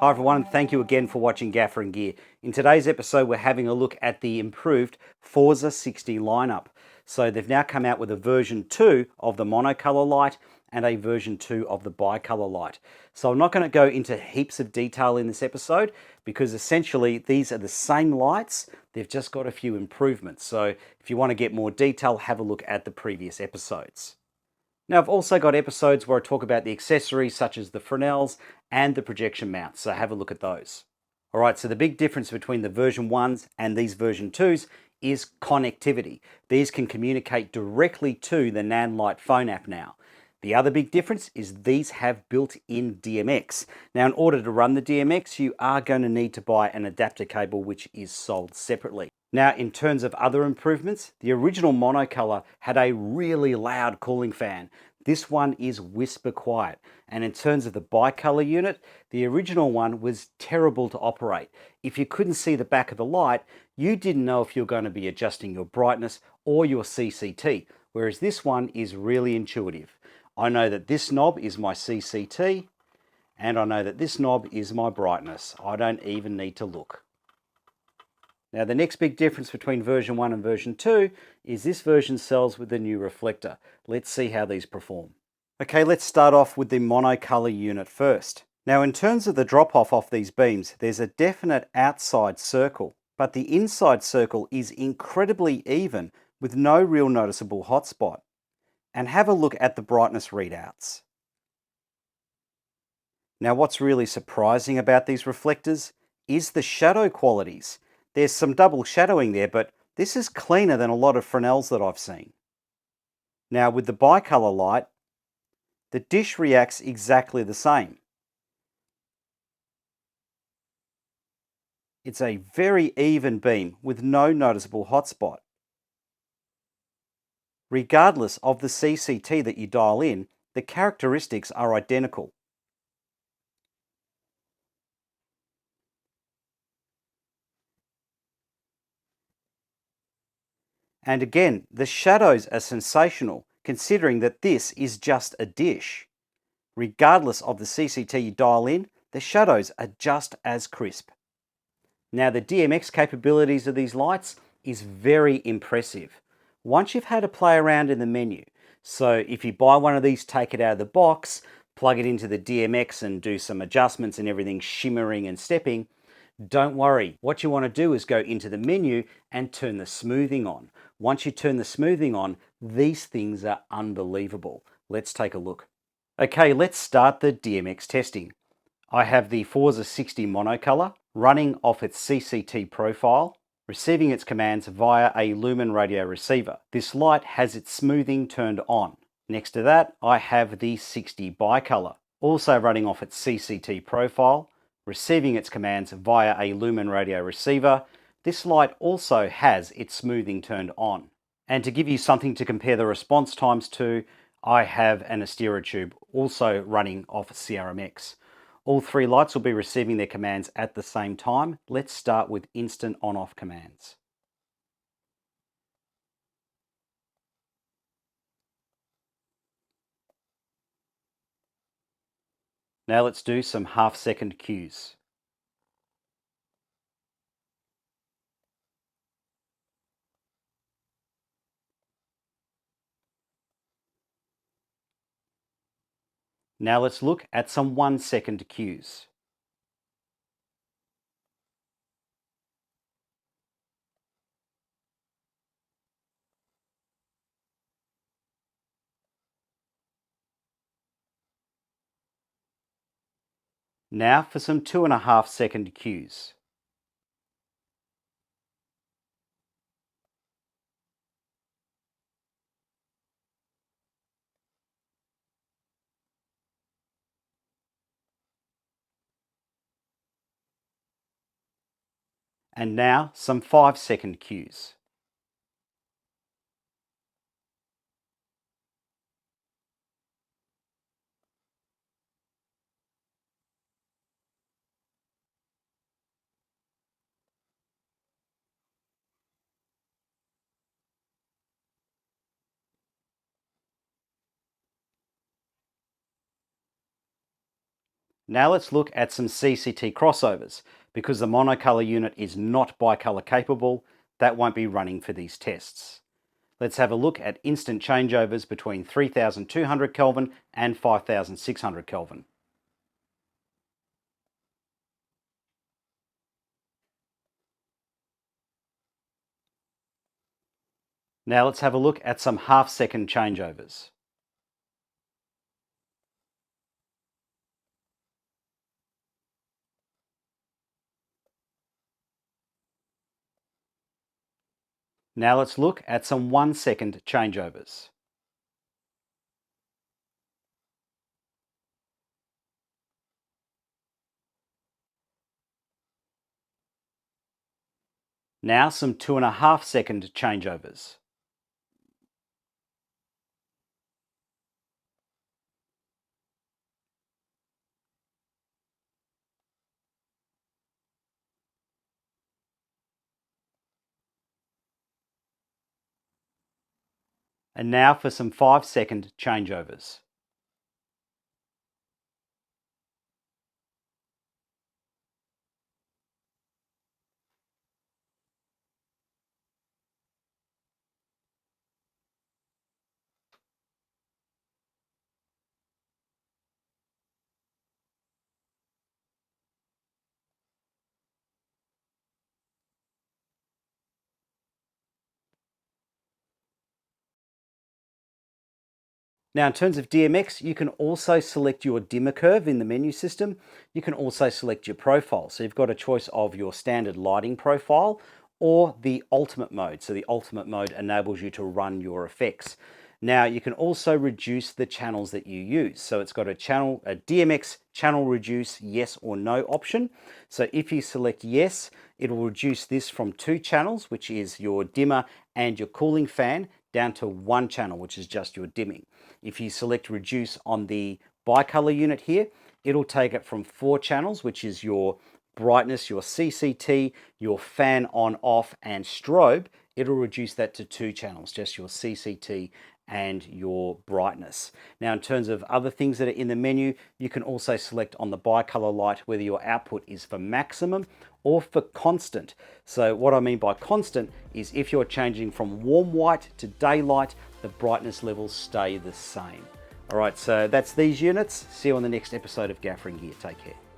Hi everyone, thank you again for watching Gaffer and Gear. In today's episode, we're having a look at the improved Forza 60 lineup. So they've now come out with a version 2 of the monocolor light and a version 2 of the bicolor light. So I'm not going to go into heaps of detail in this episode because essentially these are the same lights, they've just got a few improvements. So if you want to get more detail, have a look at the previous episodes. Now, I've also got episodes where I talk about the accessories such as the Fresnels and the projection mounts, so have a look at those. All right, so the big difference between the version 1s and these version 2s is connectivity. These can communicate directly to the Nanlite phone app now. The other big difference is these have built-in DMX. Now, in order to run the DMX, you are going to need to buy an adapter cable, which is sold separately. Now, in terms of other improvements, the original monocolor had a really loud cooling fan. This one is whisper quiet. And in terms of the bicolor unit, the original one was terrible to operate. If you couldn't see the back of the light, you didn't know if you're going to be adjusting your brightness or your CCT, whereas this one is really intuitive. I know that this knob is my CCT, and I know that this knob is my brightness. I don't even need to look. Now, the next big difference between version 1 and version 2 is this version sells with the new reflector. Let's see how these perform. Okay, let's start off with the monocolor unit first. Now, in terms of the drop-off off these beams, there's a definite outside circle, but the inside circle is incredibly even with no real noticeable hotspot. And have a look at the brightness readouts. Now, what's really surprising about these reflectors is the shadow qualities. There's some double shadowing there, but this is cleaner than a lot of Fresnels that I've seen. Now, with the bicolor light, the dish reacts exactly the same. It's a very even beam with no noticeable hotspot. Regardless of the CCT that you dial in, the characteristics are identical. And again, the shadows are sensational considering that this is just a dish. Regardless of the CCT you dial in, the shadows are just as crisp. Now, the DMX capabilities of these lights is very impressive. Once you've had a play around in the menu, so if you buy one of these, take it out of the box, plug it into the DMX and do some adjustments and everything shimmering and stepping, don't worry. What you want to do is go into the menu and turn the smoothing on. Once you turn the smoothing on, these things are unbelievable. Let's take a look. Okay, let's start the DMX testing. I have the Forza 60 monocolor running off its CCT profile, receiving its commands via a Lumen radio receiver. This light has its smoothing turned on. Next to that, I have the 60 bicolor, also running off its CCT profile, receiving its commands via a Lumen radio receiver. This light also has its smoothing turned on. And to give you something to compare the response times to, I have an Astera tube also running off CRMX. All three lights will be receiving their commands at the same time. Let's start with instant on-off commands. Now let's do some half-second cues. Now let's look at some 1-second cues. Now for some 2.5-second cues. And now some 5-second cues. Now let's look at some CCT crossovers. Because the monocolor unit is not bicolor capable, that won't be running for these tests. Let's have a look at instant changeovers between 3200 Kelvin and 5600 Kelvin. Now let's have a look at some half-second changeovers. Now let's look at some 1-second changeovers. Now some 2.5-second changeovers. And now for some 5-second changeovers. Now, in terms of DMX, you can also select your dimmer curve in the menu system. You can also select your profile. So you've got a choice of your standard lighting profile or the ultimate mode. So the ultimate mode enables you to run your effects. Now, you can also reduce the channels that you use. So it's got a DMX channel reduce yes or no option. So if you select yes, it will reduce this from 2 channels, which is your dimmer and your cooling fan, down to 1 channel, which is just your dimming. If you select reduce on the bicolor unit here, it'll take it from 4 channels, which is your brightness, your CCT, your fan on off and strobe. It'll reduce that to 2 channels, just your CCT and your brightness. Now, in terms of other things that are in the menu, you can also select on the bicolor light whether your output is for maximum or for constant. So what I mean by constant is if you're changing from warm white to daylight, the brightness levels stay the same. All right, so that's these units. See you on the next episode of Gaffer and Gear. Take care.